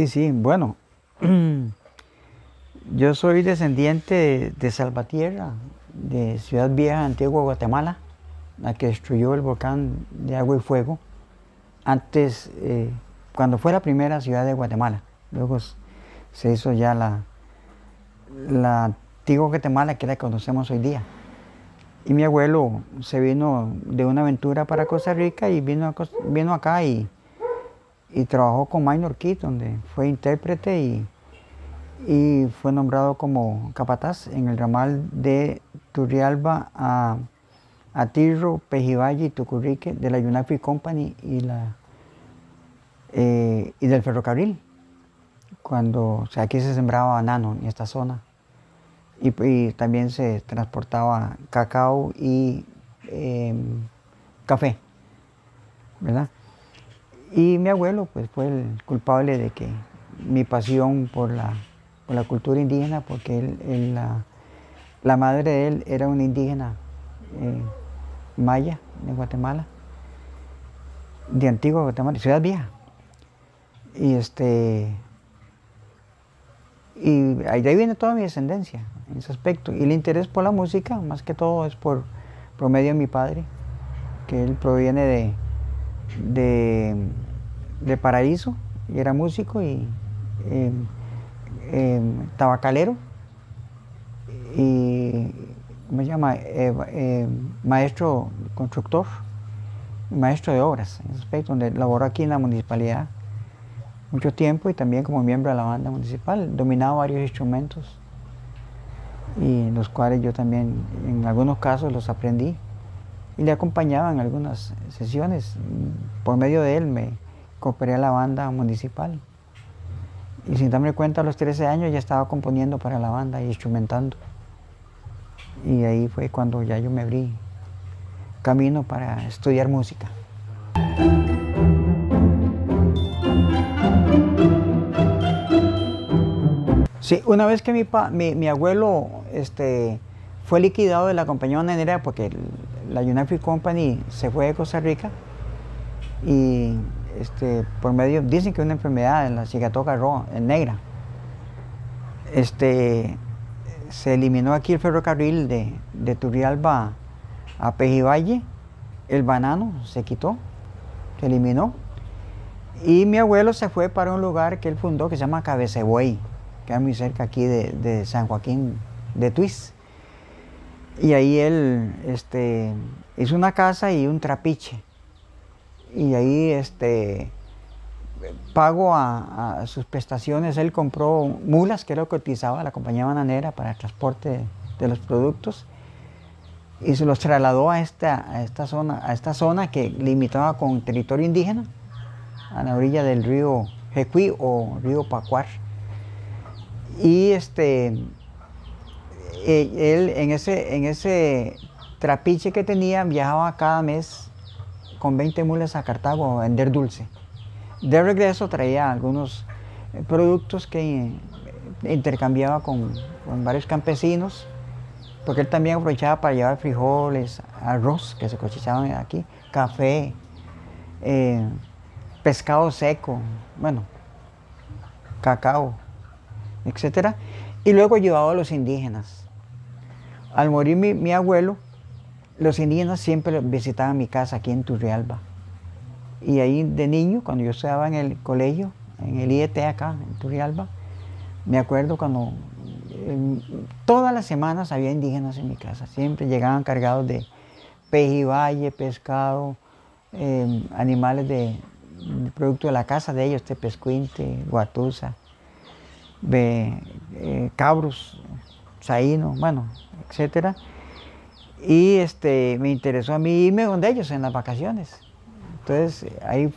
Sí, sí, bueno, yo soy descendiente de Salvatierra, de Ciudad Vieja, Antigua Guatemala, la que destruyó el volcán de Agua y Fuego, antes, cuando fue la primera ciudad de Guatemala. Luego se hizo ya la Antigua Guatemala, que es la que conocemos hoy día. Y mi abuelo se vino de una aventura para Costa Rica y vino acá y trabajó con Minor Kid, donde fue intérprete y fue nombrado como capataz en el ramal de Turrialba a Tirro, Pejivalle y Tucurrique de la United Fruit Company y del ferrocarril, cuando o sea, aquí se sembraba banano en esta zona y también se transportaba cacao y café, ¿verdad? Y mi abuelo pues fue el culpable de que mi pasión por la cultura indígena, porque la madre de él era una indígena maya de Guatemala, de Antigua Guatemala, Ciudad Vieja. Y ahí de ahí viene toda mi descendencia en ese aspecto. Y el interés por la música, más que todo, es por medio de mi padre, que él proviene de Paraíso, y era músico y eh, tabacalero y, ¿cómo se llama? Maestro constructor, maestro de obras, en ese aspecto, donde laboró aquí en la municipalidad mucho tiempo y también como miembro de la banda municipal. Dominaba varios instrumentos y los cuales yo también en algunos casos los aprendí y le acompañaba en algunas sesiones. Por medio de él me incorporé a la banda municipal y sin darme cuenta a los 13 años ya estaba componiendo para la banda y instrumentando. Y ahí fue cuando ya yo me abrí camino para estudiar música. Sí, una vez que mi abuelo fue liquidado de la compañía bananera porque la United Fruit Company se fue de Costa Rica y por medio, dicen que una enfermedad en la cigatoca roja, negra, se eliminó aquí el ferrocarril de Turrialba a Pejivalle, el banano se quitó, se eliminó y mi abuelo se fue para un lugar que él fundó que se llama Cabecebuey, que es muy cerca aquí de San Joaquín de Tuiz. Y ahí él hizo una casa y un trapiche. Y ahí pago a sus prestaciones, él compró mulas, que era lo que utilizaba la compañía bananera para el transporte de los productos. Y se los trasladó a esta zona que limitaba con territorio indígena, a la orilla del río Jecuí o río Pacuar. Y él en ese trapiche que tenía viajaba cada mes con 20 mulas a Cartago a vender dulce. De regreso traía algunos productos que intercambiaba con varios campesinos, porque él también aprovechaba para llevar frijoles, arroz que se cosechaban aquí, café, pescado seco, bueno, cacao, etcétera, y luego llevaba a los indígenas. Al morir mi abuelo, los indígenas siempre visitaban mi casa aquí en Turrialba. Y ahí de niño, cuando yo estaba en el colegio, en el IET acá, en Turrialba, me acuerdo cuando todas las semanas había indígenas en mi casa. Siempre llegaban cargados de pejibaye, pescado, animales de producto de la casa de ellos, tepescuinte, guatusa, cabros, saíno, bueno, etcétera. Y me interesó a mí irme donde ellos en las vacaciones. Entonces ahí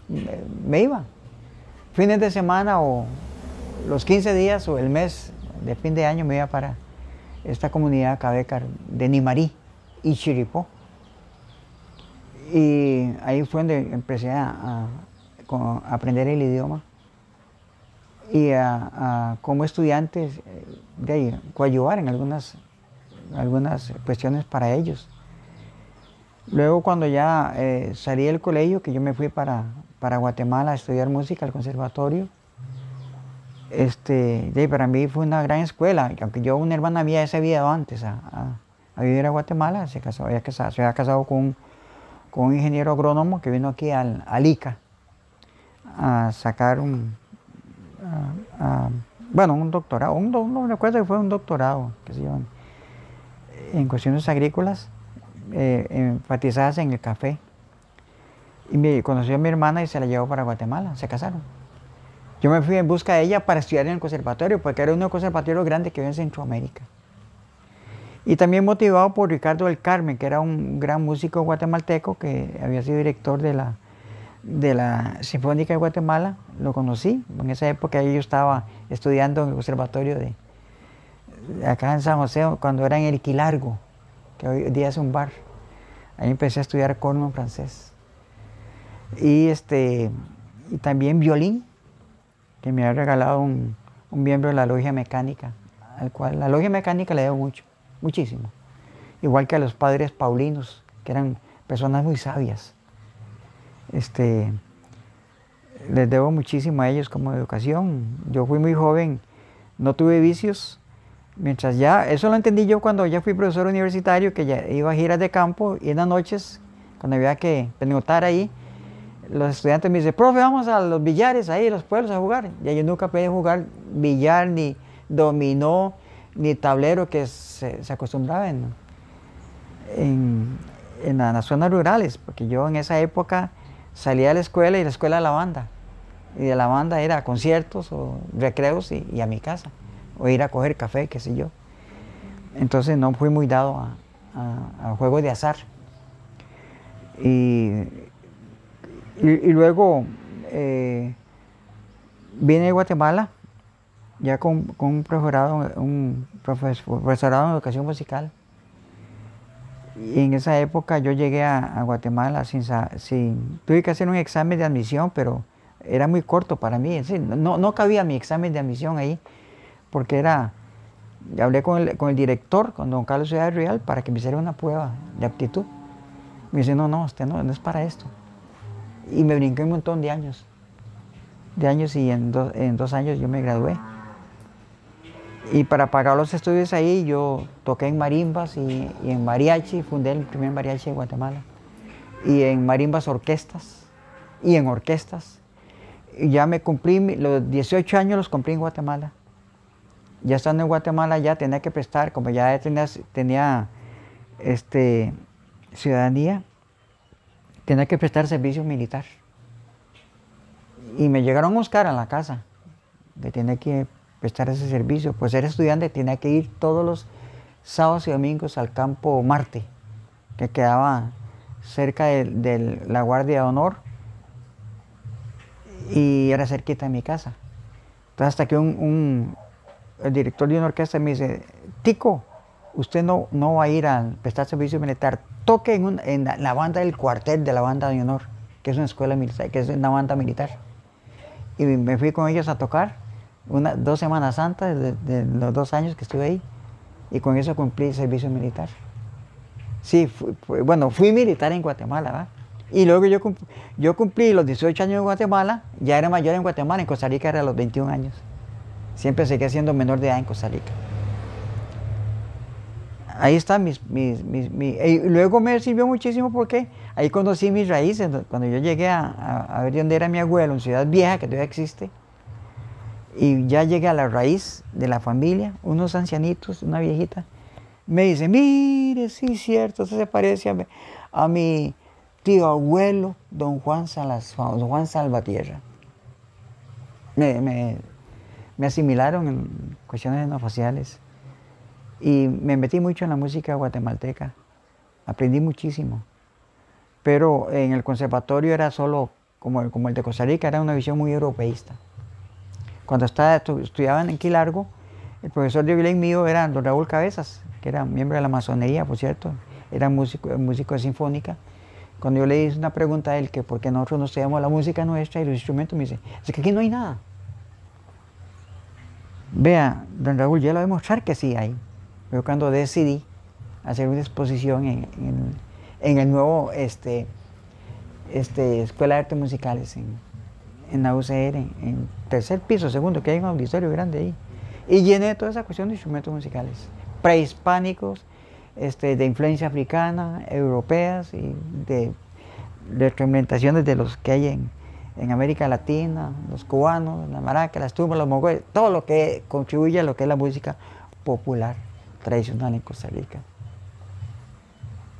me iba. Fines de semana o los 15 días o el mes de fin de año me iba para esta comunidad cabecar de Nimarí y Chiripó. Y ahí fue donde empecé a aprender el idioma y como estudiante de ahí, coadyuvar en algunas cuestiones para ellos. Luego cuando ya salí del colegio, que yo me fui para Guatemala a estudiar música al conservatorio, Para mí fue una gran escuela, aunque yo, una hermana mía ya se había ido antes a vivir a Guatemala, se había casado con un ingeniero agrónomo que vino aquí al ICA a sacar bueno, un doctorado, no recuerdo que fue un doctorado, qué sé yo, en cuestiones agrícolas, enfatizadas en el café. Y me conoció a mi hermana y se la llevó para Guatemala, se casaron. Yo me fui en busca de ella para estudiar en el conservatorio, porque era uno de los conservatorios grandes que había en Centroamérica. Y también motivado por Ricardo del Carmen, que era un gran músico guatemalteco que había sido director de la Sinfónica de Guatemala. Lo conocí, en esa época yo estaba estudiando en el conservatorio de acá en San José, cuando era en el Quilargo, que hoy día es un bar. Ahí empecé a estudiar corno francés. Y también violín, que me ha regalado un miembro de la Logia Mecánica, al cual la Logia Mecánica le debo mucho, muchísimo. Igual que a los padres paulinos, que eran personas muy sabias. Les debo muchísimo a ellos como educación. Yo fui muy joven, no tuve vicios, mientras eso lo entendí yo cuando ya fui profesor universitario, que ya iba a giras de campo y en las noches, cuando había que pernoctar ahí, los estudiantes me dicen, profe, vamos a los billares ahí, los pueblos a jugar. Ya yo nunca pude jugar billar, ni dominó, ni tablero que se acostumbraba en las zonas rurales, porque yo en esa época salía de la escuela y la escuela de la banda. Y de la banda era conciertos o recreos y a mi casa, o ir a coger café, qué sé yo. Entonces no fui muy dado a juegos de azar. Y luego vine de Guatemala ya con un profesorado en educación musical. Y en esa época yo llegué a Guatemala tuve que hacer un examen de admisión, pero era muy corto para mí. No cabía mi examen de admisión ahí, porque hablé con el director, con don Carlos Ciudad Real, para que me hiciera una prueba de aptitud. Me dice, no, usted no es para esto. Y me brinqué un montón de años. Y en 2 años yo me gradué. Y para pagar los estudios ahí, yo toqué en marimbas y en mariachi, fundé el primer mariachi de Guatemala. Y en marimbas orquestas, y en orquestas. Y ya me cumplí, los 18 años los cumplí en Guatemala. Ya estando en Guatemala ya tenía que prestar, como ya tenía ciudadanía, tenía que prestar servicio militar. Y me llegaron a buscar a la casa, que tenía que prestar ese servicio. Pues era estudiante, tenía que ir todos los sábados y domingos al campo Marte, que quedaba cerca de la Guardia de Honor y era cerquita de mi casa. Entonces hasta que el director de una orquesta me dice, Tico, usted no va a ir a prestar servicio militar, toque en la banda del cuartel de la banda de honor, que es una escuela militar, que es una banda militar. Y me fui con ellos a tocar 2 Semanas Santas de los 2 años que estuve ahí, y con eso cumplí servicio militar. Sí, fui militar en Guatemala, ¿verdad? Y luego yo cumplí los 18 años en Guatemala, ya era mayor en Guatemala, en Costa Rica era a los 21 años. Siempre seguía siendo menor de edad en Costa Rica. Ahí está y luego me sirvió muchísimo porque ahí conocí mis raíces. Cuando yo llegué a ver dónde era mi abuelo, en Ciudad Vieja, que todavía existe, y ya llegué a la raíz de la familia, unos ancianitos, una viejita, me dice, mire, sí, cierto, usted se parece a mi tío abuelo, don Juan Salvatierra. Me asimilaron en cuestiones no faciales. Y me metí mucho en la música guatemalteca, aprendí muchísimo. Pero en el conservatorio era solo, como el de Costa Rica, era una visión muy europeísta. Cuando estudiaban en Quilargo, el profesor de violín mío era don Raúl Cabezas, que era miembro de la masonería, por cierto, era músico de sinfónica. Cuando yo le hice una pregunta a él, que por qué nosotros no estudiamos la música nuestra y los instrumentos, me dice, es que aquí no hay nada. Vea, don Raúl, ya lo voy a demostrar que sí hay. Pero cuando decidí hacer una exposición en el nuevo Escuela de Artes Musicales en la UCR, en tercer piso, segundo, que hay un auditorio grande ahí. Y llené toda esa cuestión de instrumentos musicales prehispánicos, de influencia africana, europeas y de retroalimentaciones de los que hay en América Latina, los cubanos, la maraca, las tumbas, los mongoles, todo lo que contribuye a lo que es la música popular, tradicional en Costa Rica.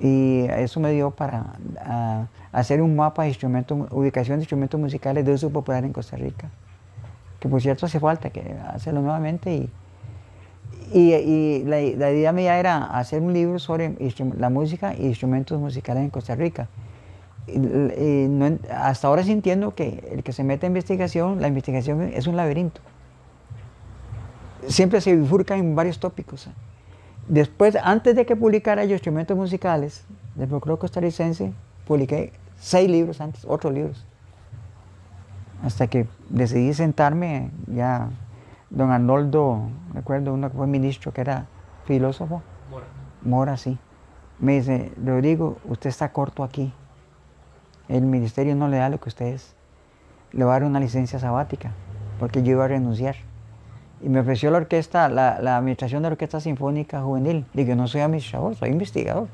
Y eso me dio para hacer un mapa de instrumentos, ubicación de instrumentos musicales de uso popular en Costa Rica, que por cierto hace falta que hacerlo nuevamente. Y la idea mía era hacer un libro sobre la música y instrumentos musicales en Costa Rica. Hasta ahora sí entiendo que el que se mete a investigación, la investigación es un laberinto. Siempre se bifurca en varios tópicos. Después, antes de que publicara yo instrumentos musicales del folclore costarricense, publiqué 6 libros antes, otros libros. Hasta que decidí sentarme, ya don Arnoldo, recuerdo uno que fue ministro, que era filósofo. Mora. Mora, sí. Me dice, Rodrigo, usted está corto aquí. El ministerio no le da lo que usted es. Le va a dar una licencia sabática, porque yo iba a renunciar. Y me ofreció la orquesta, la administración de la Orquesta Sinfónica Juvenil. Digo, no soy administrador, soy investigador.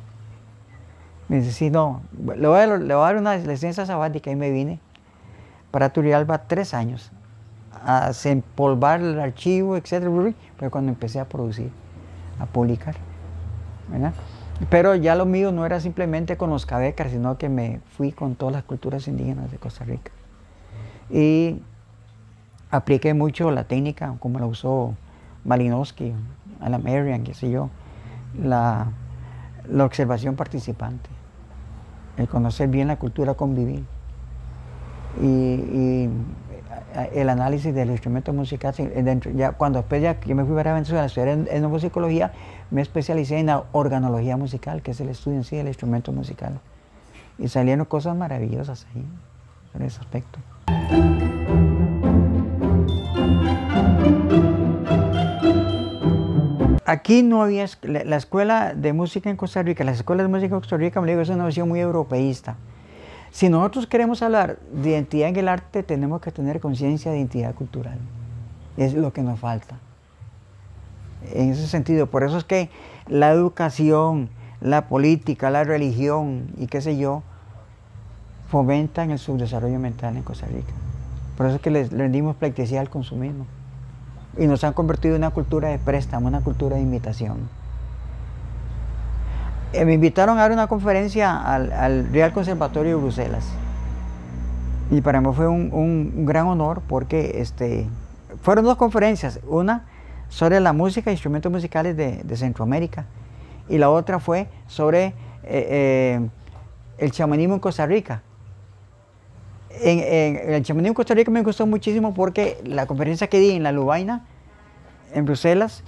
Me dice, sí, no, le voy a dar una licencia sabática. Y me vine para Turrialba 3 años a desempolvar el archivo, etc. Fue cuando empecé a producir, a publicar, ¿verdad? Pero ya lo mío no era simplemente con los cabecas, sino que me fui con todas las culturas indígenas de Costa Rica. Y apliqué mucho la técnica, como la usó Malinowski, Alan Merriam, qué sé yo, la observación participante, el conocer bien la cultura, convivir, y el análisis del instrumento musical. Ya, cuando después ya yo me fui para Venezuela a estudiar etnomusicología, me especialicé en la organología musical, que es el estudio en sí del instrumento musical. Y salieron cosas maravillosas ahí, en ese aspecto. Aquí no había, la escuela de música en Costa Rica, las escuelas de música en Costa Rica, me digo, es una visión muy europeísta. Si nosotros queremos hablar de identidad en el arte, tenemos que tener conciencia de identidad cultural. Es lo que nos falta. En ese sentido, por eso es que la educación, la política, la religión y qué sé yo, fomentan el subdesarrollo mental en Costa Rica. Por eso es que les rendimos pleitesía al consumismo. Y nos han convertido en una cultura de préstamo, una cultura de imitación. Me invitaron a dar una conferencia al Real Conservatorio de Bruselas. Y para mí fue un gran honor porque fueron 2 conferencias. Una sobre la música e instrumentos musicales de Centroamérica. Y la otra fue sobre el chamanismo en Costa Rica. El chamanismo en Costa Rica me gustó muchísimo porque la conferencia que di en la Lovaina, en Bruselas,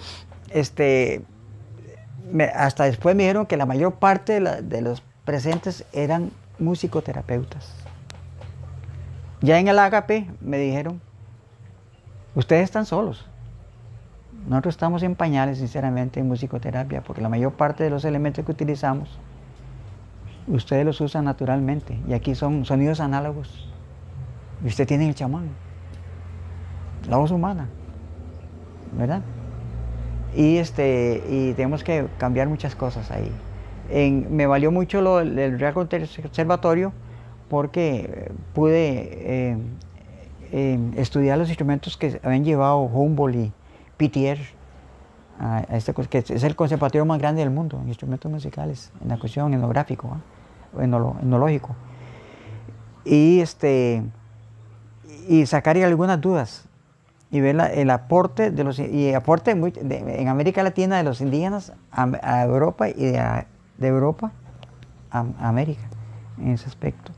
hasta después me dijeron que la mayor parte de los presentes eran musicoterapeutas. Ya en el Agape me dijeron, ustedes están solos. Nosotros estamos en pañales, sinceramente, en musicoterapia, porque la mayor parte de los elementos que utilizamos, ustedes los usan naturalmente. Y aquí son sonidos análogos. Y usted tiene el chamán, la voz humana, ¿verdad? Y tenemos que cambiar muchas cosas ahí. Me valió mucho el Real Conservatorio porque pude estudiar los instrumentos que habían llevado Humboldt y Pittier que es el conservatorio más grande del mundo en instrumentos musicales, en la cuestión etnográfico, etnológico. Y sacar algunas dudas y ver el aporte de los en América Latina de los indígenas a Europa y de Europa a América en ese aspecto.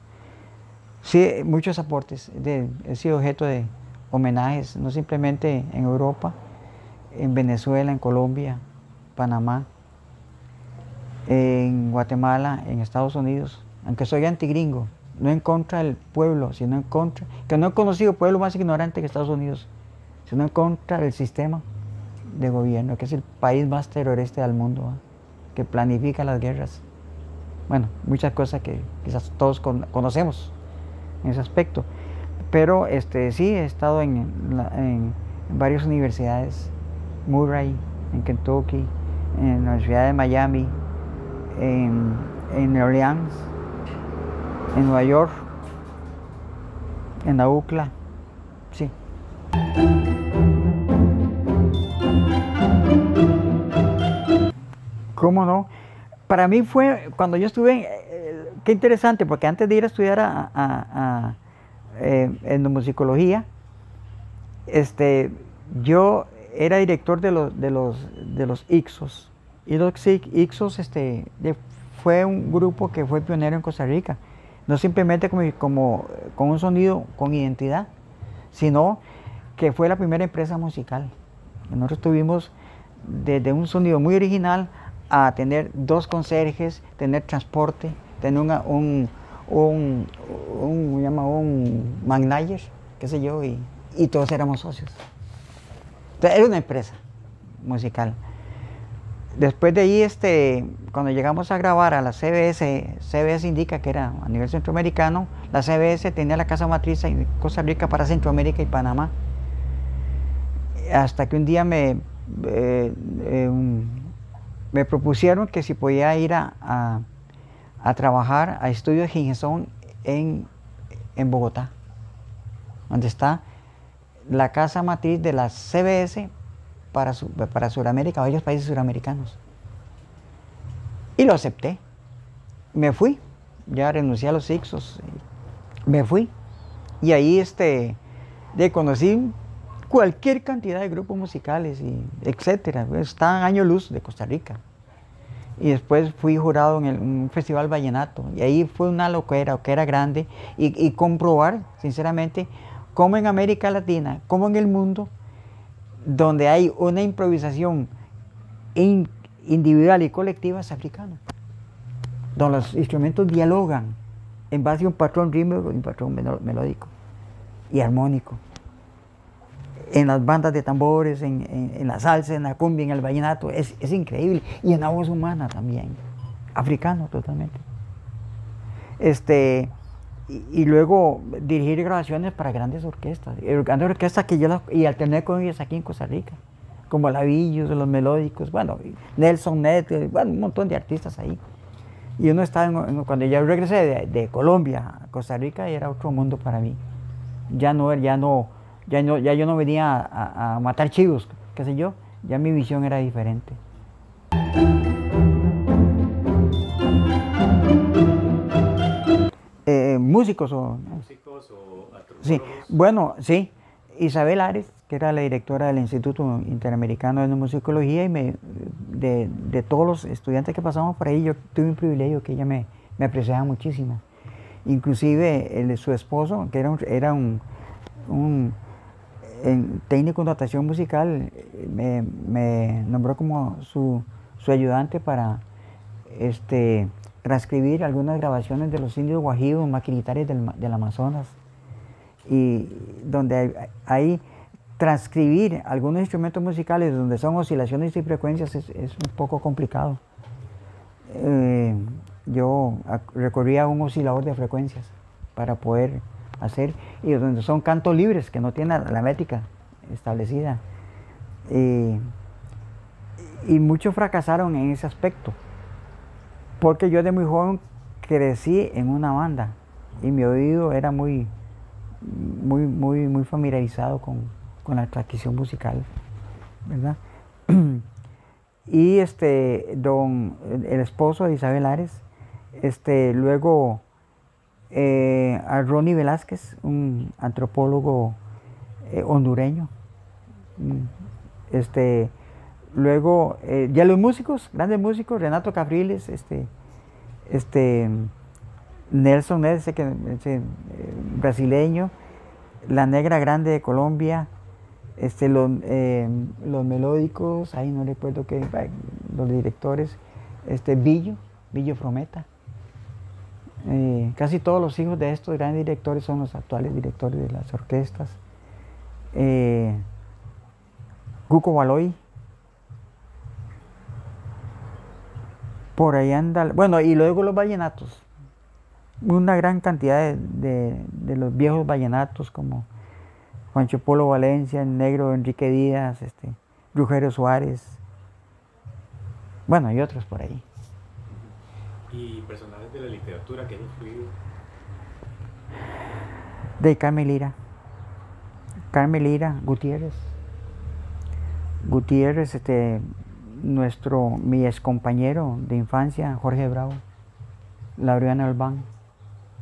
Sí, muchos aportes. He sido objeto de homenajes, no simplemente en Europa, en Venezuela, en Colombia, Panamá, en Guatemala, en Estados Unidos, aunque soy antigringo, no en contra del pueblo, sino en contra, que no he conocido pueblo más ignorante que Estados Unidos, sino en contra del sistema de gobierno, que es el país más terrorista del mundo, que planifica las guerras. Bueno, muchas cosas que quizás todos conocemos en ese aspecto. Pero sí, he estado en varias universidades, Murray, en Kentucky, en la Universidad de Miami, en New Orleans, en Nueva York, en la UCLA, sí. ¿Cómo no? Para mí fue, cuando yo estuve, qué interesante, porque antes de ir a estudiar etnomusicología, yo era director de los Ixos. Y los Ixos fue un grupo que fue pionero en Costa Rica. No simplemente con un sonido, con identidad, sino que fue la primera empresa musical. Nosotros tuvimos desde un sonido muy original a tener 2 conserjes, tener transporte, tener un manager, qué sé yo, y todos éramos socios. Entonces, era una empresa musical. Después de ahí, cuando llegamos a grabar a la CBS indica que era a nivel centroamericano, la CBS tenía la casa matriz en Costa Rica para Centroamérica y Panamá. Hasta que un día me propusieron que si podía ir a trabajar a Estudios Gingesón en Bogotá, donde está la casa matriz de la CBS para Sudamérica, varios países suramericanos. Y lo acepté. Me fui, ya renuncié a los Ixos, me fui. Y ahí conocí cualquier cantidad de grupos musicales, etcétera. Estaba en año luz de Costa Rica. Y después fui jurado en un festival vallenato. Y ahí fue una loquera grande. Y comprobar, sinceramente, cómo en América Latina, como en el mundo, donde hay una improvisación individual y colectiva, es africano. Donde los instrumentos dialogan en base a un patrón rítmico y un patrón melódico y armónico. En las bandas de tambores, en la salsa, en la cumbia, en el vallenato, es increíble. Y en la voz humana también, africano totalmente. Y luego dirigir grabaciones para grandes orquestas. Grandes orquestas que y alterné con ellas aquí en Costa Rica, como Lavillos, Los Melódicos, bueno, Nelson Ned, bueno, un montón de artistas ahí. Y uno estaba, cuando ya regresé de Colombia a Costa Rica, era otro mundo para mí. Ya yo no venía a matar chivos, qué sé yo, ya mi visión era diferente. Músicos o antropólogos. Sí, bueno, sí. Isabel Ares, que era la directora del Instituto Interamericano de Etnomusicología, y de todos los estudiantes que pasamos por ahí, yo tuve un privilegio que ella me apreciaba muchísimo. Inclusive su esposo, que era un técnico en notación musical, me nombró como su ayudante para transcribir algunas grabaciones de los indios guajiros, maquinitarios del Amazonas, y donde hay transcribir algunos instrumentos musicales donde son oscilaciones y frecuencias es un poco complicado. Yo recorría un oscilador de frecuencias para poder hacer, y donde son cantos libres que no tienen la métrica establecida, y muchos fracasaron en ese aspecto, porque yo de muy joven crecí en una banda y mi oído era muy familiarizado con la transcripción musical, ¿verdad? Y el esposo de Isabel Ares, luego a Ronnie Velázquez, un antropólogo hondureño. Luego ya los músicos, grandes músicos, Renato Capriles, Nelson Ned, brasileño, La Negra Grande de Colombia, los melódicos, ahí no recuerdo qué, los directores, Billo Frometa. Casi todos los hijos de estos grandes directores son los actuales directores de las orquestas. Cuco Baloy. Por ahí anda, bueno, y luego los vallenatos. una gran cantidad de los viejos vallenatos como Juancho Polo Valencia, el negro Enrique Díaz, Rugero Suárez, bueno, y otros por ahí. ¿Y personajes de la literatura que han influido? De Carmen Lira, Gutiérrez, mi ex compañero de infancia, Jorge Bravo, Laureano Albán,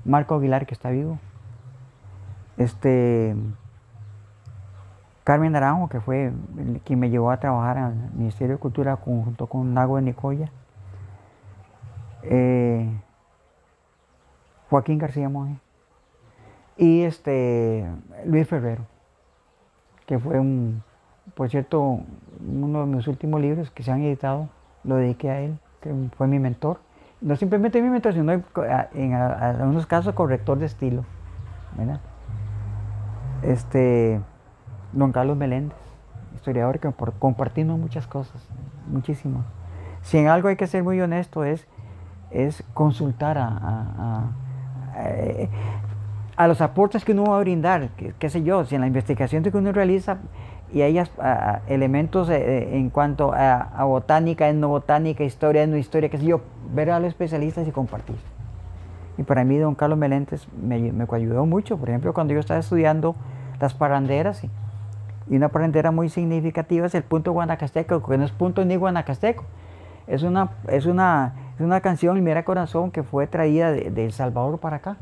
Marco Aguilar, que está vivo, Carmen Naranjo, que fue quien me llevó a trabajar al Ministerio de Cultura junto con Nago de Nicoya, Joaquín García Monge y Luis Ferrero, que fue por cierto, uno de mis últimos libros que se han editado, lo dediqué a él, que fue mi mentor. No simplemente mi mentor, sino en algunos casos corrector de estilo, ¿verdad? Don Carlos Meléndez, historiador que compartimos muchas cosas, muchísimo. Si en algo hay que ser muy honesto es consultar a los aportes que uno va a brindar, qué sé yo, si en la investigación que uno realiza y hay elementos en cuanto a botánica, etnobotánica, historia, etnohistoria, qué sé yo, ver a los especialistas y compartir. Y para mí don Carlos Meléndez me ayudó mucho, por ejemplo, cuando yo estaba estudiando las paranderas, y una parandera muy significativa es el punto guanacasteco, que no es punto ni guanacasteco, es una canción, Mira Corazón, que fue traída de El Salvador para acá.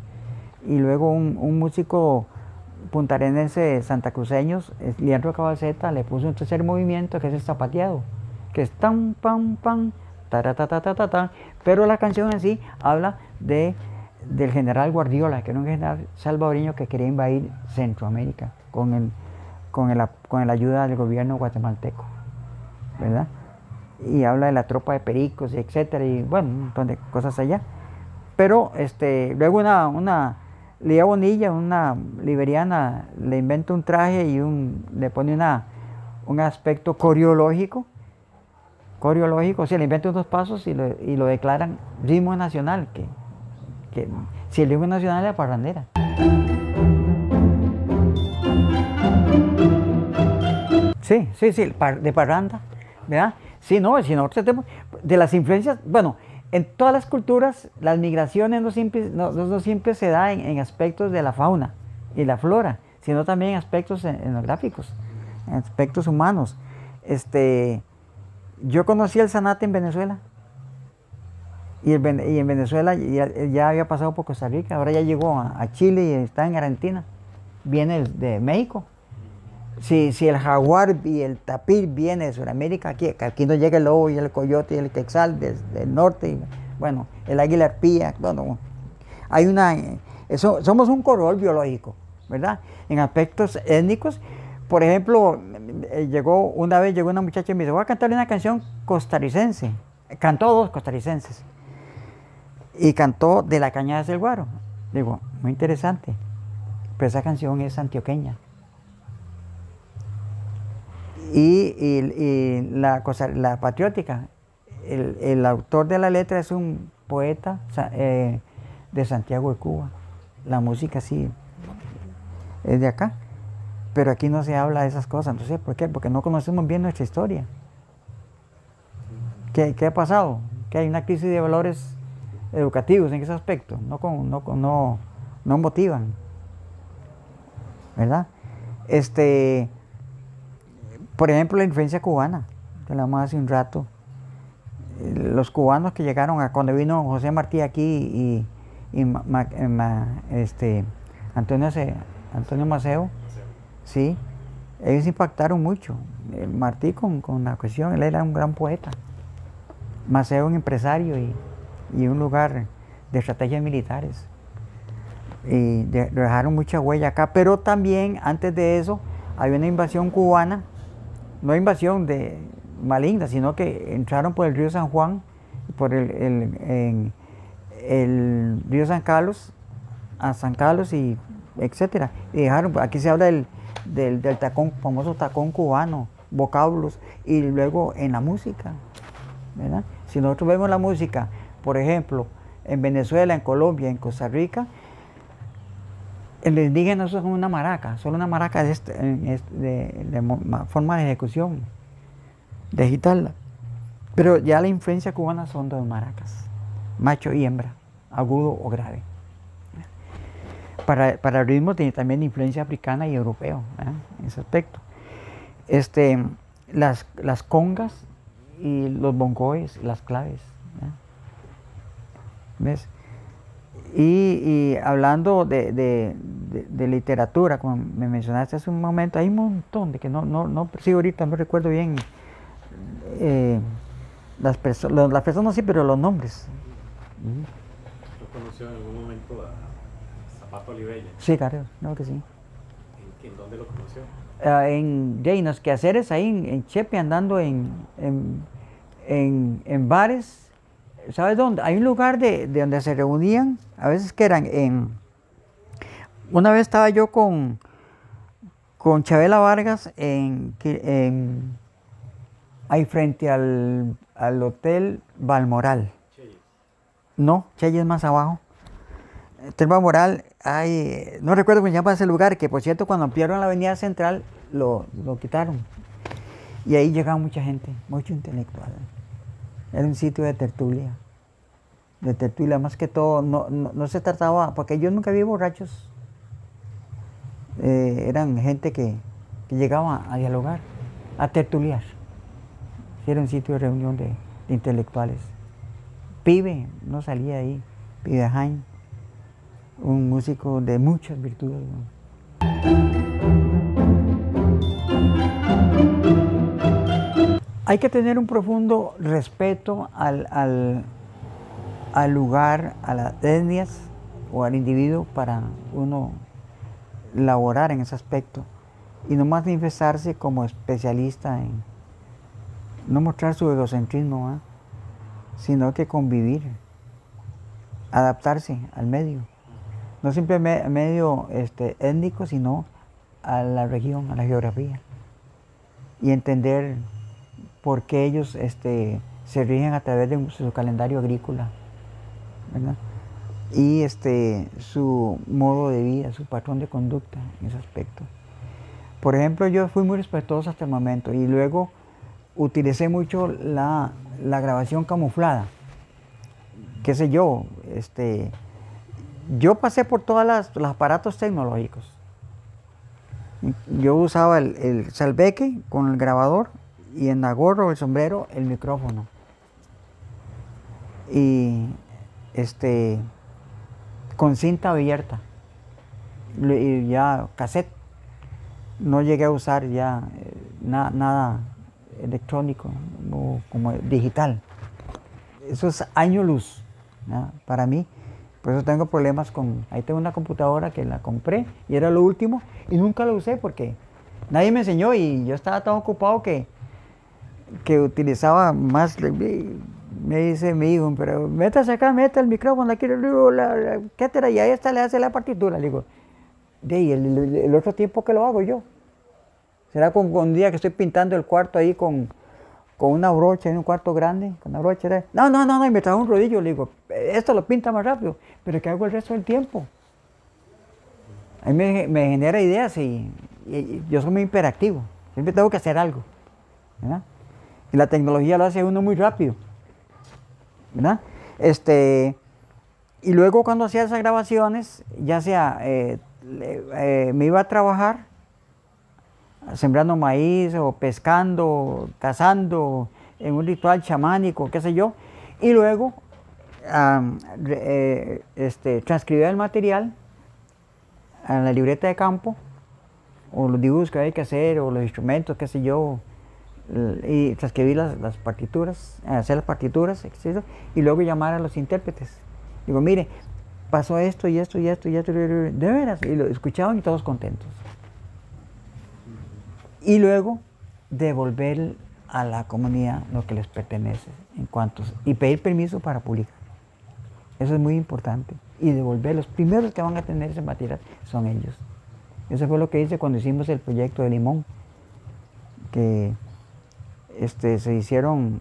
Y luego un músico puntarenense santacruceño, Leandro Cabaceta, le puso un tercer movimiento que es el zapateado, que es tan, pam, pam, ta, pero la canción en sí habla del general Guardiola, que era un general salvadoreño que quería invadir Centroamérica con la ayuda del gobierno guatemalteco, ¿verdad? Y habla de la tropa de pericos, etcétera, y bueno, un montón de cosas allá. Pero luego Lía Bonilla, una liberiana, le inventa un traje y le pone un aspecto coreológico, o sea, le inventa unos pasos y lo declaran ritmo nacional, que si el ritmo nacional es la parrandera. Sí, de parranda, ¿verdad? Sí, no, si nosotros tenemos de las influencias, bueno, en todas las culturas las migraciones no siempre se dan en aspectos de la fauna y la flora, sino también en aspectos etnográficos, en aspectos humanos. Yo conocí el zanate en Venezuela y en Venezuela ya había pasado por Costa Rica, ahora ya llegó a Chile y está en Argentina, viene de México. Si el jaguar y el tapir viene de Sudamérica, aquí no llega el lobo y el coyote y el quetzal del norte, y, bueno, el águila arpía, bueno, somos un corredor biológico, ¿verdad? En aspectos étnicos, por ejemplo, una vez llegó una muchacha y me dice, voy a cantarle una canción costarricense, cantó dos costarricenses, y cantó De la Cañada del Guaro. Digo, muy interesante, pero esa canción es antioqueña. Y la patriótica, el autor de la letra es un poeta de Santiago de Cuba. La música sí es de acá, pero aquí no se habla de esas cosas. Entonces, ¿por qué? Porque no conocemos bien nuestra historia. ¿Qué ha pasado? Que hay una crisis de valores educativos en ese aspecto, no motivan, ¿verdad? Por ejemplo, la influencia cubana, que hablamos hace un rato. Los cubanos que llegaron cuando vino José Martí aquí y Antonio Maceo, sí, ellos impactaron mucho. Martí con la cuestión, él era un gran poeta. Maceo un empresario y un lugar de estrategias militares. Y dejaron mucha huella acá, pero también antes de eso había una invasión cubana. No invasión maligna, sino que entraron por el río San Juan, por el río San Carlos, a San Carlos y etcétera. Y dejaron, aquí se habla del tacón, famoso tacón cubano, vocablos, y luego en la música, ¿verdad? Si nosotros vemos la música, por ejemplo, en Venezuela, en Colombia, en Costa Rica, el indígena usa una maraca, solo una maraca de forma de ejecución, de agitarla. Pero ya la influencia cubana son dos maracas, macho y hembra, agudo o grave. Para el ritmo tiene también influencia africana y europeo, en ese aspecto. Las congas y los bongoes, las claves. ¿Ves? Y hablando de literatura, como me mencionaste hace un momento, hay un montón de que no sí, ahorita no recuerdo bien las personas sí, pero los nombres. ¿Tú conoció en algún momento a Zapato Olivella? Sí, claro, no que sí. ¿En dónde lo conoció? En los quehaceres ahí en Chepe, andando en bares. ¿Sabes dónde? Hay un lugar de donde se reunían, a veces que eran una vez estaba yo con Chabela Vargas ahí frente al Hotel Balmoral. Cheyes. No, Cheyes es más abajo. Hotel Balmoral, no recuerdo cómo se llama ese lugar, que por cierto cuando ampliaron la avenida central lo quitaron. Y ahí llegaba mucha gente, mucho intelectual. Era un sitio de tertulia, más que todo, no se trataba, porque yo nunca vi borrachos, eran gente que llegaba a dialogar, a tertuliar. Era un sitio de reunión de intelectuales. Pibe, no salía ahí, Pibe Jaime, un músico de muchas virtudes, ¿no? Hay que tener un profundo respeto al lugar, a las etnias o al individuo para uno laborar en ese aspecto y no más manifestarse como especialista en no mostrar su egocentrismo, sino que convivir, adaptarse al medio, no simplemente medio étnico, sino a la región, a la geografía, y entender por qué ellos se rigen a través de su calendario agrícola, ¿verdad? Y su modo de vida, su patrón de conducta en ese aspecto. Por ejemplo, yo fui muy respetuoso hasta el momento y luego utilicé mucho la grabación camuflada. Qué sé yo, yo pasé por todos los aparatos tecnológicos. Yo usaba el salveque con el grabador y en la gorra o el sombrero el micrófono. Y con cinta abierta y ya cassette. No llegué a usar ya nada electrónico o como digital. Eso es año luz, ¿no? Para mí. Por eso tengo problemas ahí tengo una computadora que la compré y era lo último y nunca la usé porque nadie me enseñó y yo estaba tan ocupado que utilizaba más. Me dice mi hijo, pero métase acá, meta el micrófono aquí, la cátedra, y ahí está, le hace la partitura. Le digo, y el otro tiempo que lo hago yo. Será con un día que estoy pintando el cuarto ahí con una brocha en un cuarto grande, con una brocha. No, y me trajo un rodillo. Le digo, esto lo pinta más rápido, pero ¿qué hago el resto del tiempo? A mí me genera ideas y yo soy muy hiperactivo. Siempre tengo que hacer algo, ¿verdad? Y la tecnología lo hace uno muy rápido, ¿verdad? Y luego cuando hacía esas grabaciones, ya sea me iba a trabajar sembrando maíz o pescando, cazando, en un ritual chamánico, qué sé yo, y luego transcribía el material a la libreta de campo, o los dibujos que hay que hacer, o los instrumentos, qué sé yo, y transcribir las partituras, hacer las partituras, etc. Y luego llamar a los intérpretes. Digo, mire, pasó esto y esto y esto y esto, de veras, y lo escuchaban y todos contentos. Y luego devolver a la comunidad lo que les pertenece y pedir permiso para publicar. Eso es muy importante. Y devolver, los primeros que van a tener ese material son ellos. Eso fue lo que hice cuando hicimos el proyecto de Limón, que se hicieron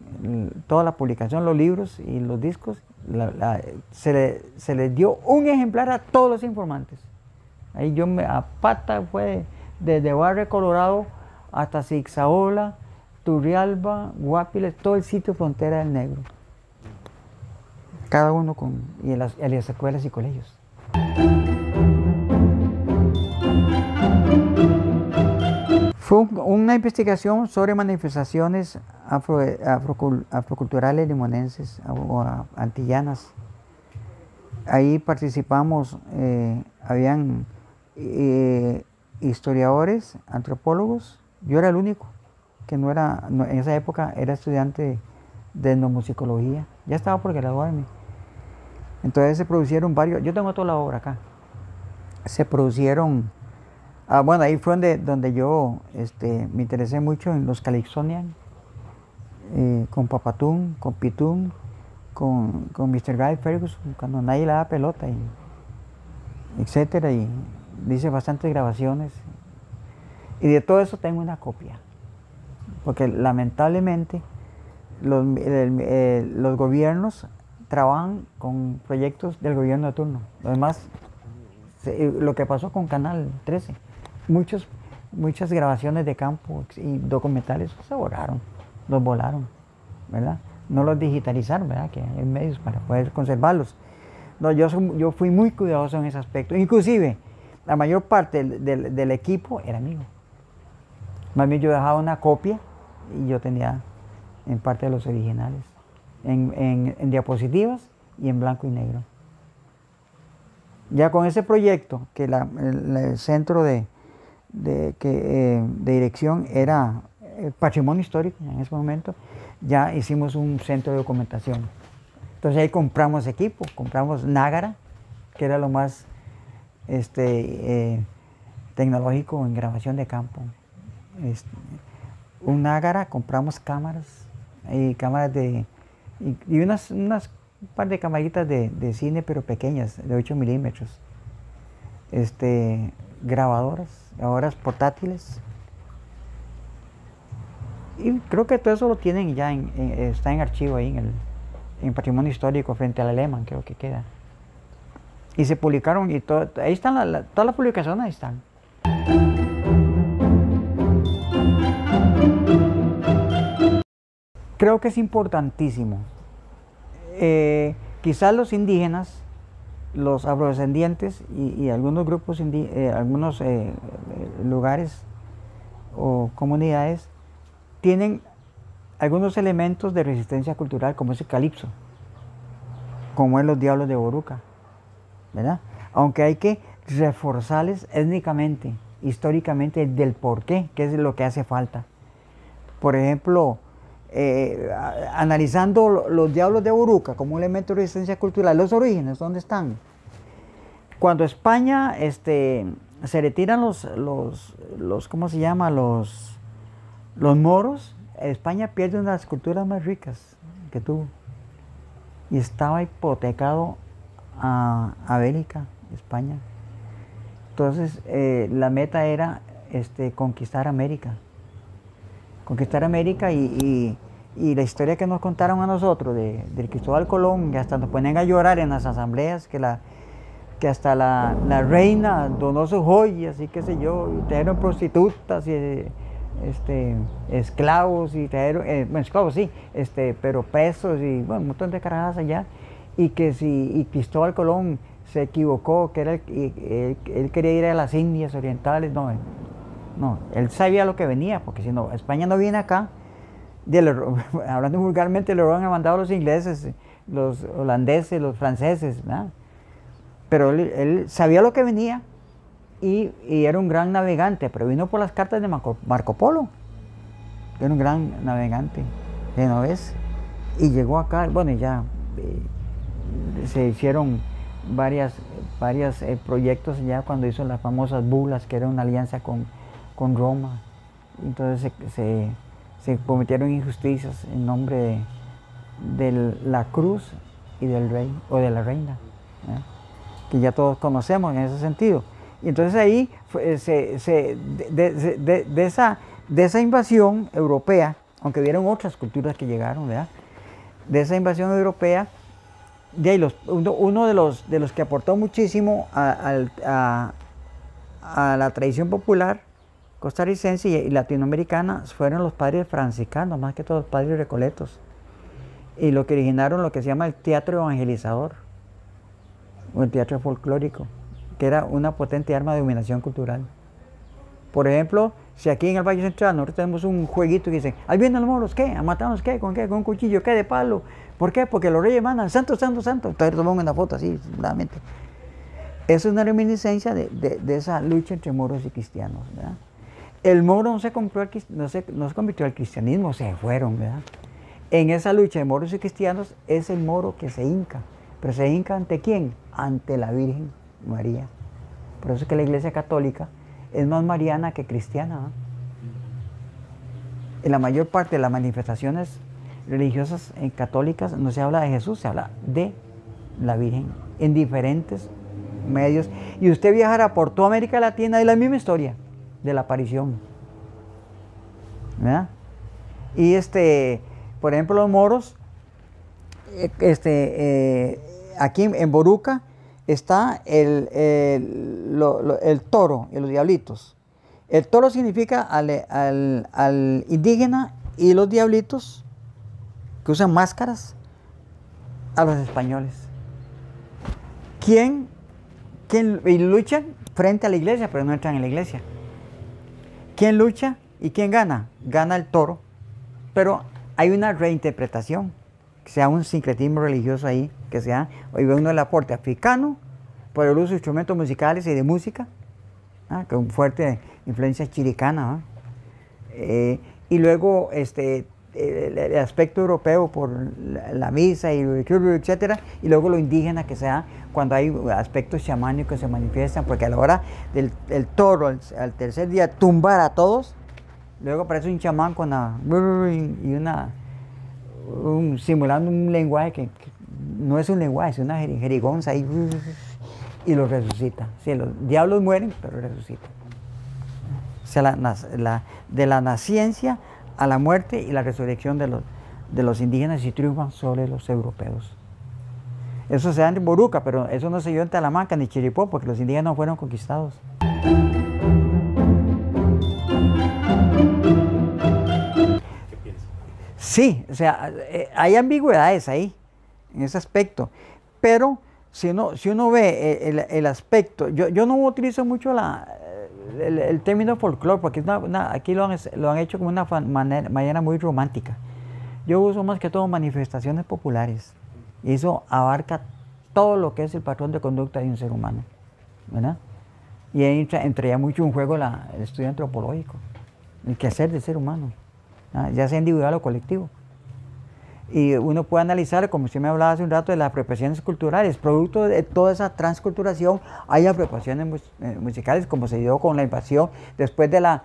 toda la publicación, los libros y los discos, Se les dio un ejemplar a todos los informantes. Ahí a pata fue desde Barrio Colorado hasta Zixaola, Turrialba, Guapiles, todo el sitio frontera del Negro. Cada uno y en las escuelas y colegios. Fue una investigación sobre manifestaciones afroculturales limonenses o antillanas. Ahí participamos, habían historiadores, antropólogos. Yo era el único que en esa época era estudiante de etnomusicología. Ya estaba por graduarme. Entonces se produjeron varios, yo tengo toda la obra acá. Se produjeron, bueno, ahí fue donde yo me interesé mucho en los Calixtonian, con Papatún, con Pitún, con Mr. Guy Ferguson, cuando nadie le daba pelota, etcétera, y hice bastantes grabaciones. Y de todo eso tengo una copia, porque lamentablemente los gobiernos trabajan con proyectos del gobierno de turno. Además, lo que pasó con Canal 13, muchas grabaciones de campo y documentales se borraron, los volaron, ¿verdad? No los digitalizaron, ¿verdad? Que hay medios para poder conservarlos. No, yo fui muy cuidadoso en ese aspecto. Inclusive, la mayor parte del equipo era mío. Más bien yo dejaba una copia y yo tenía en parte de los originales, en diapositivas y en blanco y negro. Ya con ese proyecto, que el centro de dirección era patrimonio histórico en ese momento, ya hicimos un centro de documentación. Entonces ahí compramos equipo, compramos Nágara, que era lo más tecnológico en grabación de campo. Un Nágara, compramos cámaras, y unas par de camaritas de cine, pero pequeñas, de 8 milímetros. Grabadoras portátiles. Y creo que todo eso lo tienen ya, está en archivo ahí en Patrimonio Histórico frente al Alemán, creo que queda. Y se publicaron, y ahí están, todas las publicaciones ahí están. Creo que es importantísimo. Quizás los indígenas, los afrodescendientes y algunos grupos, algunos lugares o comunidades tienen algunos elementos de resistencia cultural, como es el calipso, como es los diablos de Boruca, ¿verdad? Aunque hay que reforzarles étnicamente, históricamente, del porqué, qué es lo que hace falta. Por ejemplo, analizando los diablos de Boruca como un elemento de resistencia cultural, los orígenes, ¿dónde están? Cuando España se retiran ¿cómo se llama? Los moros, España pierde una de las culturas más ricas que tuvo. Y estaba hipotecado a Bélgica, España. Entonces, la meta era conquistar América. Conquistar América y la historia que nos contaron a nosotros del Cristóbal Colón, que hasta nos ponen a llorar en las asambleas, que hasta la reina donó sus joyas y qué sé yo, y trajeron prostitutas y esclavos, y trajeron, bueno, esclavos sí, pero presos y bueno, un montón de carajadas allá, y Cristóbal Colón se equivocó, que él quería ir a las Indias Orientales. No, él sabía lo que venía, porque si no, España no viene acá, hablando vulgarmente, le han mandado los ingleses, los holandeses, los franceses, ¿verdad? Pero él sabía lo que venía y era un gran navegante, pero vino por las cartas de Marco Polo, era un gran navegante genovés, y llegó acá, bueno, y ya se hicieron varios proyectos ya cuando hizo las famosas bulas, que era una alianza con Roma. Entonces se cometieron injusticias en nombre de la cruz y del rey o de la reina, ¿eh? Que ya todos conocemos en ese sentido. Y entonces ahí de esa invasión europea, aunque hubieron otras culturas que llegaron, ¿verdad? De esa invasión europea de ahí uno de los que aportó muchísimo a la tradición popular costarricense y latinoamericana fueron los padres franciscanos, más que todos los padres recoletos, y lo que originaron lo que se llama el teatro evangelizador o el teatro folclórico, que era una potente arma de dominación cultural. Por ejemplo, si aquí en el Valle Central nosotros tenemos un jueguito que dice, ahí vienen los moros, ¿qué? ¿A matarnos qué? ¿Con qué? ¿Con un cuchillo? ¿Qué? ¿De palo? ¿Por qué? Porque los reyes mandan, santo, santo, santo. Entonces tomamos una foto así, simplemente. Eso es una reminiscencia de esa lucha entre moros y cristianos, ¿verdad? El moro no se convirtió al cristianismo, se fueron, ¿verdad? En esa lucha de moros y cristianos es el moro que se hinca. ¿Pero se hinca ante quién? Ante la Virgen María. Por eso es que la Iglesia Católica es más mariana que cristiana, ¿no? En la mayor parte de las manifestaciones religiosas católicas no se habla de Jesús, se habla de la Virgen en diferentes medios. Y usted viajará por toda América Latina y la misma historia de la aparición, ¿verdad? Y por ejemplo, los moros, aquí en Boruca está el toro y los diablitos. El toro significa al indígena y los diablitos, que usan máscaras, a los españoles. Y luchan frente a la iglesia, pero no entran en la iglesia. ¿Quién lucha y quién gana? Gana el toro, pero hay una reinterpretación, que sea un sincretismo religioso ahí, que sea, hoy ve uno el aporte africano por el uso de instrumentos musicales y de música, con fuerte influencia chiricana, y luego el aspecto europeo por la misa y etcétera, y luego lo indígena que sea cuando hay aspectos chamánicos que se manifiestan, porque a la hora del toro al tercer día tumbar a todos, luego aparece un chamán con simulando un lenguaje que no es un lenguaje, es una jerigonza ahí, y los resucita. Sí, los diablos mueren, pero resucitan. O sea, de la naciencia a la muerte y la resurrección de los indígenas y triunfan sobre los europeos. Eso se da en Boruca, pero eso no se dio en Talamanca ni Chiripó, porque los indígenas no fueron conquistados. ¿Qué piensas? Sí, o sea, hay ambigüedades ahí, en ese aspecto, pero si uno ve el aspecto, yo no utilizo mucho el término folclore, porque aquí lo han hecho como una manera muy romántica. Yo uso más que todo manifestaciones populares, y eso abarca todo lo que es el patrón de conducta de un ser humano, ¿verdad? Y ahí entra mucho en juego el estudio antropológico, el quehacer del ser humano, ya sea individual o colectivo. Y uno puede analizar, como usted me hablaba hace un rato, de las apropiaciones culturales. Producto de toda esa transculturación hay apropiaciones musicales, como se dio con la invasión después de la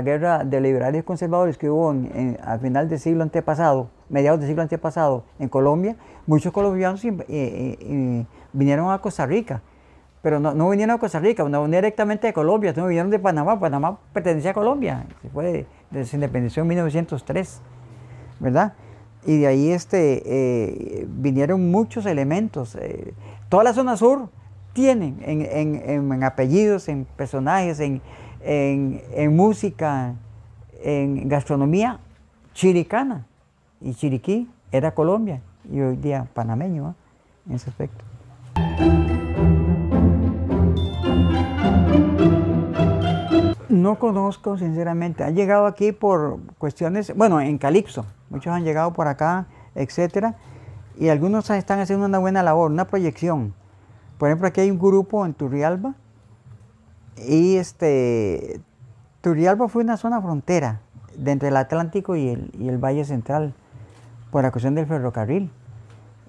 guerra de liberales y conservadores que hubo al final del siglo antepasado, mediados del siglo antepasado en Colombia. Muchos colombianos vinieron a Costa Rica, pero no vinieron a Costa Rica, no directamente de Colombia, no vinieron de Panamá. Panamá pertenecía a Colombia, se fue desde su independencia en 1903, ¿verdad? Y de ahí vinieron muchos elementos. Toda la zona sur tiene en apellidos, en personajes, en música, en gastronomía chiricana. Y Chiriquí era Colombia y hoy día panameño, en ese aspecto. No conozco, sinceramente. Han llegado aquí por cuestiones, bueno, en Calipso. Muchos han llegado por acá, etcétera. Y algunos están haciendo una buena labor, una proyección. Por ejemplo, aquí hay un grupo en Turrialba. Y Turrialba fue una zona frontera entre el Atlántico y el Valle Central, por la cuestión del ferrocarril.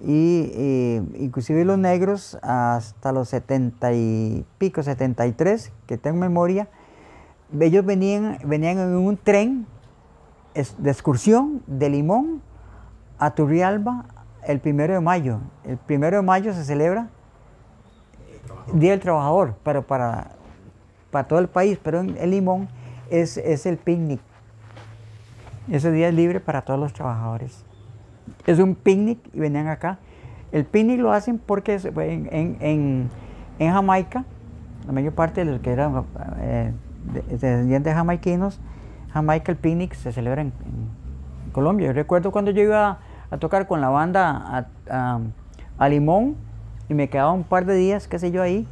Y inclusive los negros, hasta los 70 y pico, 73, que tengo memoria, ellos venían en un tren de excursión de Limón a Turrialba el 1 de mayo. El 1 de mayo se celebra Día del Trabajador, pero para todo el país, pero en Limón es el picnic. Ese día es libre para todos los trabajadores. Es un picnic y venían acá. El picnic lo hacen porque en Jamaica, la mayor parte de los que eran descendientes jamaiquinos, Jamaica el picnic se celebra en Colombia. Yo recuerdo cuando yo iba a tocar con la banda a Limón y me quedaba un par de días, qué sé yo, ahí,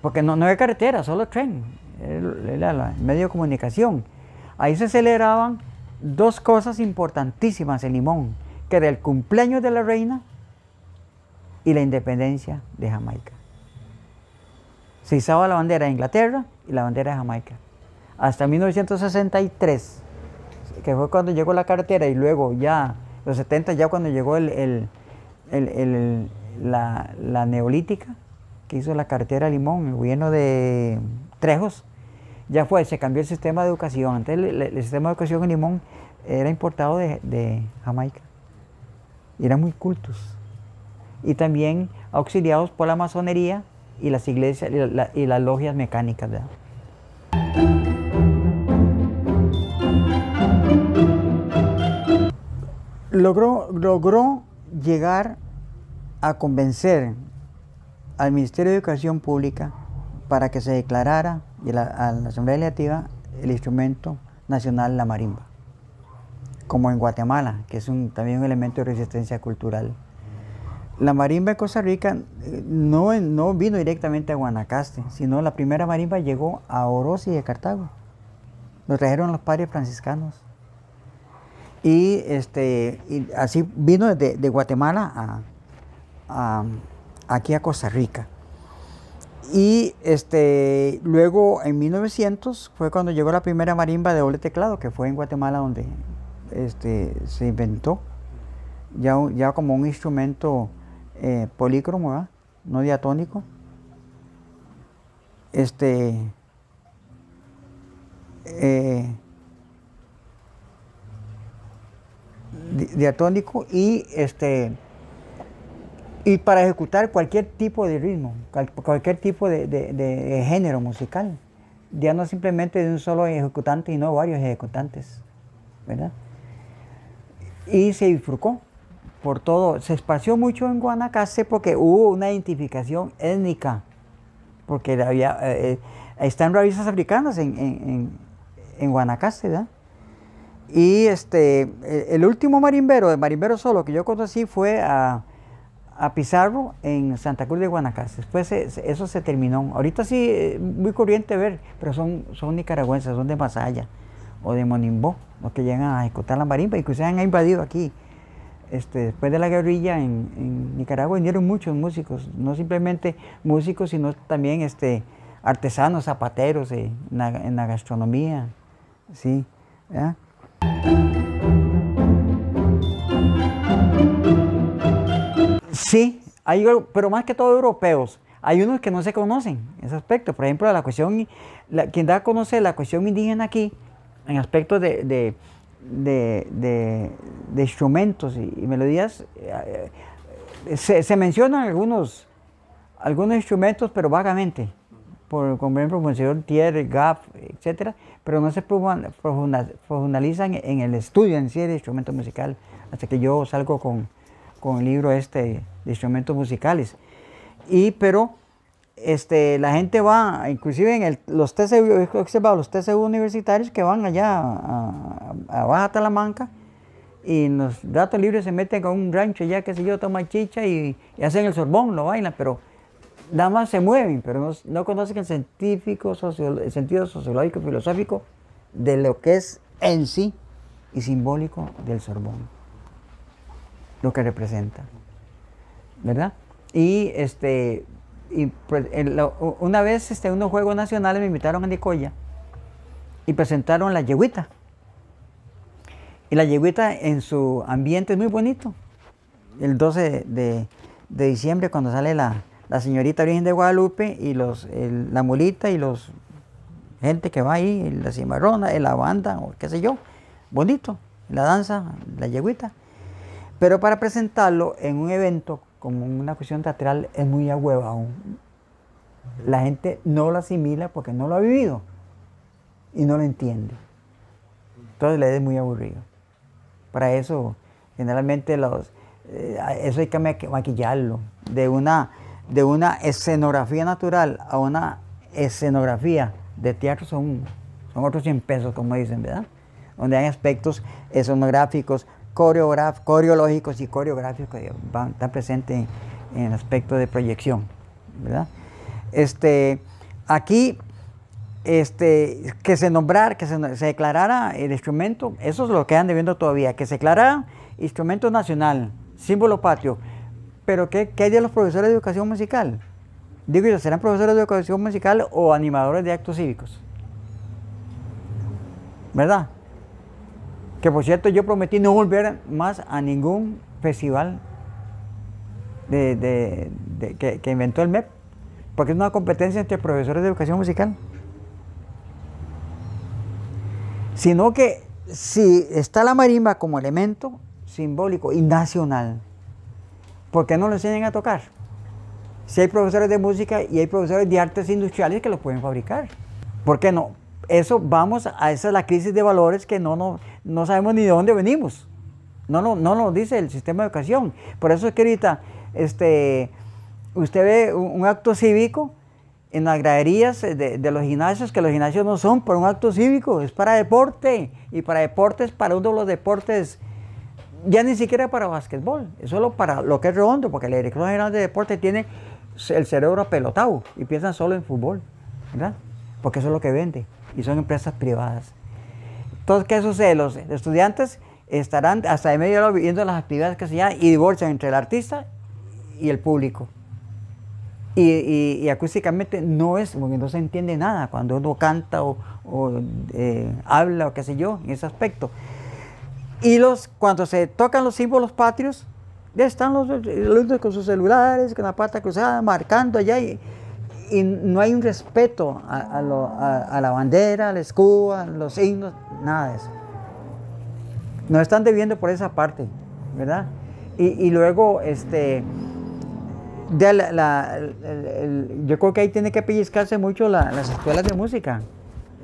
porque no había carretera, solo tren, era el medio de comunicación. Ahí se celebraban dos cosas importantísimas en Limón, que era el cumpleaños de la reina y la independencia de Jamaica. Se izaba la bandera de Inglaterra y la bandera de Jamaica. Hasta 1963, que fue cuando llegó la carretera, y luego ya, los 70, ya cuando llegó la neolítica, que hizo la carretera de Limón, el gobierno de Trejos, ya se cambió el sistema de educación. Antes el sistema de educación en Limón era importado de Jamaica. Y eran muy cultos. Y también auxiliados por la masonería y las iglesias y las logias mecánicas, ¿verdad? Logró llegar a convencer al Ministerio de Educación Pública para que se declarara a la Asamblea Legislativa el instrumento nacional, la marimba, como en Guatemala, que es también un elemento de resistencia cultural. La marimba en Costa Rica no vino directamente a Guanacaste, sino la primera marimba llegó a Orosi de Cartago. Lo trajeron los padres franciscanos. Y así vino de Guatemala aquí a Costa Rica. Y luego en 1900 fue cuando llegó la primera marimba de doble teclado, que fue en Guatemala donde se inventó ya como un instrumento polícromo, ¿verdad? No diatónico. Diatónico y para ejecutar cualquier tipo de ritmo, cualquier tipo de género musical, ya no simplemente de un solo ejecutante, sino varios ejecutantes, ¿verdad? Y se bifurcó por todo, se esparció mucho en Guanacaste porque hubo una identificación étnica, porque están raíces africanas en Guanacaste, ¿verdad? Y el último marimbero solo que yo conocí fue a Pizarro en Santa Cruz de Guanacaste. Después eso se terminó. Ahorita sí, muy corriente ver, pero son nicaragüenses, son de Masaya o de Monimbó, los que llegan a ejecutar la marimba, incluso han invadido aquí. Después de la guerrilla en Nicaragua vinieron muchos músicos, no simplemente músicos, sino también artesanos, zapateros en la gastronomía, sí, ¿verdad? Sí, pero más que todo europeos. Hay unos que no se conocen en ese aspecto. Por ejemplo, quien da a conocer la cuestión indígena aquí, en aspectos de instrumentos y melodías, se mencionan algunos instrumentos, pero vagamente, como por ejemplo Monseñor Thier, Gaff, etc., pero no se profundalizan en el estudio en sí del instrumento musical, hasta que yo salgo con el libro de instrumentos musicales. Pero la gente va, inclusive en los TCU universitarios, que van allá a Baja Talamanca, y en los ratos libres se meten con un rancho ya, qué sé yo, toman chicha y hacen el sorbón, lo bailan, pero nada más se mueven, pero no conocen el sentido sociológico, filosófico de lo que es en sí y simbólico del sorbón, lo que representa, ¿verdad? Y pues, una vez unos Juegos Nacionales me invitaron a Nicoya y presentaron la yegüita. Y la yegüita en su ambiente es muy bonito. El 12 de diciembre, cuando sale la señorita Virgen de Guadalupe y la mulita y gente que va ahí, la cimarrona, la banda, o qué sé yo, bonito, la danza, la yegüita. Pero para presentarlo en un evento como una cuestión teatral es muy ahuevado. La gente no lo asimila porque no lo ha vivido y no lo entiende. Entonces le es muy aburrido. Para eso, generalmente eso hay que maquillarlo. De una escenografía natural a una escenografía de teatro son otros 100 pesos, como dicen, ¿verdad? Donde hay aspectos escenográficos, coreológicos y coreográficos que están presentes en el aspecto de proyección, ¿verdad? Aquí, que se declarara el instrumento, eso es lo que andan viendo todavía, que se declarara instrumento nacional, símbolo patrio. Pero ¿qué hay de los profesores de educación musical? Digo yo, ¿serán profesores de educación musical o animadores de actos cívicos? ¿Verdad? Que por cierto yo prometí no volver más a ningún festival que inventó el MEP, porque es una competencia entre profesores de educación musical. Sino que si está la marimba como elemento simbólico y nacional, ¿por qué no lo enseñan a tocar? Si hay profesores de música y hay profesores de artes industriales que lo pueden fabricar. ¿Por qué no? Esa es la crisis de valores que no sabemos ni de dónde venimos. No nos dice el sistema de educación. Por eso es que ahorita usted ve un acto cívico en las graderías de los gimnasios, que los gimnasios no son para un acto cívico, es para deporte. Y para deportes, para uno de los deportes, ya ni siquiera para básquetbol, es solo para lo que es redondo, porque la Dirección General de Deporte tiene el cerebro apelotado y piensan solo en fútbol, ¿verdad? Porque eso es lo que vende y son empresas privadas. Entonces, ¿qué sucede? Los estudiantes estarán hasta de media hora viendo las actividades que se llaman y divorcian entre el artista y el público. Y acústicamente no se entiende nada cuando uno canta o habla o qué sé yo, en ese aspecto. Y cuando se tocan los símbolos patrios, ya están los alumnos con sus celulares, con la pata cruzada, marcando allá, y no hay un respeto a la bandera, al escudo, a los signos, nada de eso. Nos están debiendo por esa parte, ¿verdad? Y luego, yo creo que ahí tiene que pellizcarse mucho las escuelas de música.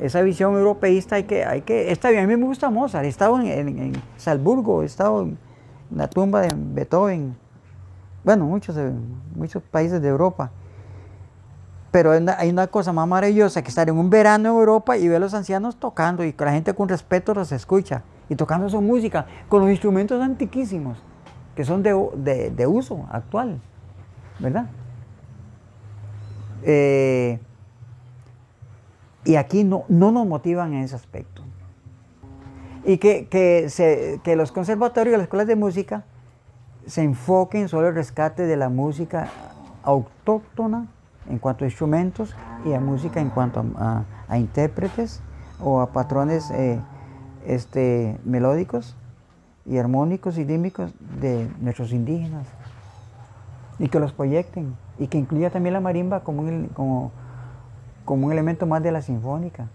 Esa visión europeísta está bien. A mí me gusta Mozart, he estado en Salzburgo, he estado en la tumba de Beethoven, bueno, muchos países de Europa. Pero hay una cosa más maravillosa que estar en un verano en Europa y ver a los ancianos tocando y que la gente con respeto los escucha y tocando su música con los instrumentos antiquísimos que son de uso actual, ¿verdad? Y aquí no nos motivan en ese aspecto. Y que los conservatorios y las escuelas de música se enfoquen solo en el rescate de la música autóctona en cuanto a instrumentos y a música en cuanto a intérpretes o a patrones melódicos y armónicos y rítmicos de nuestros indígenas. Y que los proyecten y que incluya también la marimba como un elemento más de la sinfónica.